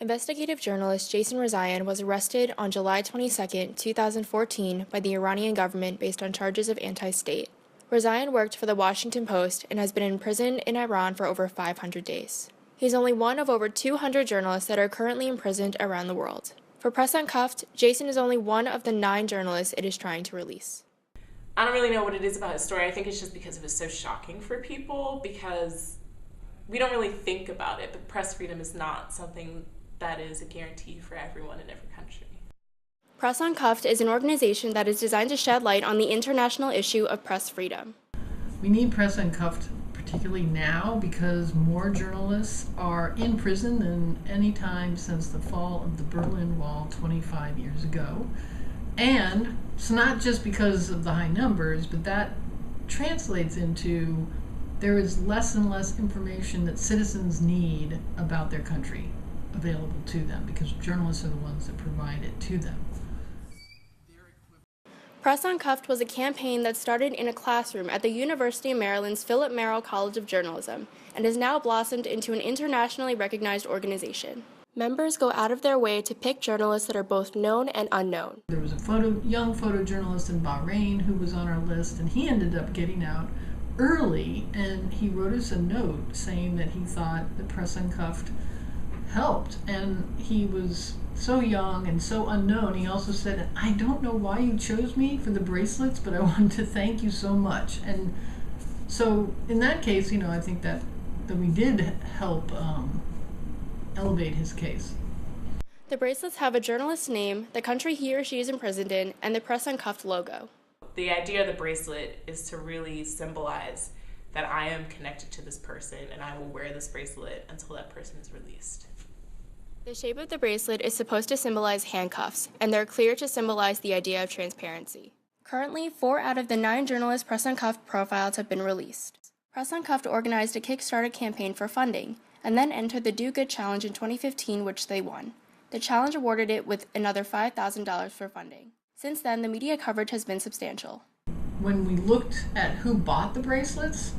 Investigative journalist Jason Rezaian was arrested on July 22, 2014 by the Iranian government based on charges of anti-state. Rezaian worked for the Washington Post and has been imprisoned in Iran for over 500 days. He's only one of over 200 journalists that are currently imprisoned around the world. For Press Uncuffed, Jason is only one of the 9 journalists it is trying to release. I don't really know what it is about his story. I think it's just because it was so shocking for people, because we don't really think about it, but press freedom is not something that is a guarantee for everyone in every country. Press Uncuffed is an organization that is designed to shed light on the international issue of press freedom. We need Press Uncuffed particularly now because more journalists are in prison than any time since the fall of the Berlin Wall 25 years ago. And it's not just because of the high numbers, but that translates into there is less and less information that citizens need about their country available to them because journalists are the ones that provide it to them. Press Uncuffed was a campaign that started in a classroom at the University of Maryland's Philip Merrill College of Journalism and has now blossomed into an internationally recognized organization. Members go out of their way to pick journalists that are both known and unknown. There was a young photojournalist in Bahrain who was on our list, and he ended up getting out early, and he wrote us a note saying that he thought that Press Uncuffed helped, and he was so young and so unknown. He also said, I don't know why you chose me for the bracelets, but I wanted to thank you so much. And so in that case, I think that we did help elevate his case. The bracelets have a journalist's name, the country he or she is imprisoned in, and the Press Uncuffed logo. The idea of the bracelet is to really symbolize that I am connected to this person and I will wear this bracelet until that person is released. The shape of the bracelet is supposed to symbolize handcuffs, and they're clear to symbolize the idea of transparency. Currently, 4 out of the 9 journalist Press Uncuffed profiles have been released. Press Uncuffed organized a Kickstarter campaign for funding, and then entered the Do Good Challenge in 2015, which they won. The challenge awarded it with another $5,000 for funding. Since then, the media coverage has been substantial. When we looked at who bought the bracelets,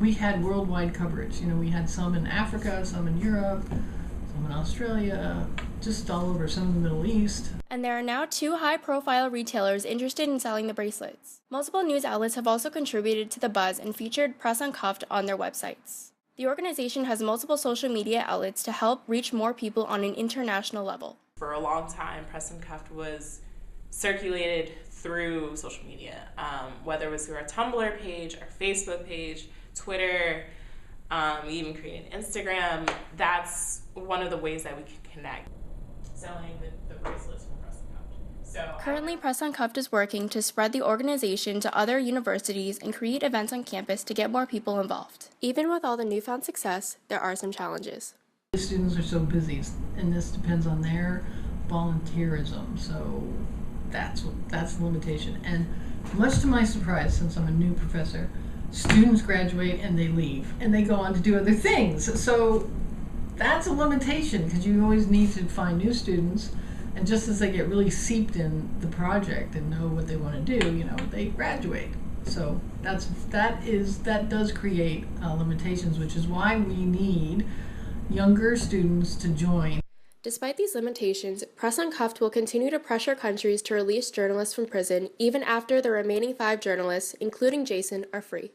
we had worldwide coverage. We had some in Africa, some in Europe, some in Australia, just all over, some in the Middle East. And there are now 2 high-profile retailers interested in selling the bracelets. Multiple news outlets have also contributed to the buzz and featured Press Uncuffed on their websites. The organization has multiple social media outlets to help reach more people on an international level. For a long time, Press Uncuffed was circulated through social media, whether it was through our Tumblr page, our Facebook page, Twitter, we even created Instagram. That's one of the ways that we can connect. Selling the bracelets from Press Uncuffed. Currently, Press Uncuffed is working to spread the organization to other universities and create events on campus to get more people involved. Even with all the newfound success, there are some challenges. The students are so busy, and this depends on their volunteerism, so that's the limitation. And much to my surprise, since I'm a new professor, students graduate and they leave, and they go on to do other things. So that's a limitation, because you always need to find new students, and just as they get really seeped in the project and know what they want to do, they graduate. So that does create limitations, which is why we need younger students to join. Despite these limitations, Press Uncuffed will continue to pressure countries to release journalists from prison even after the remaining 5 journalists, including Jason, are free.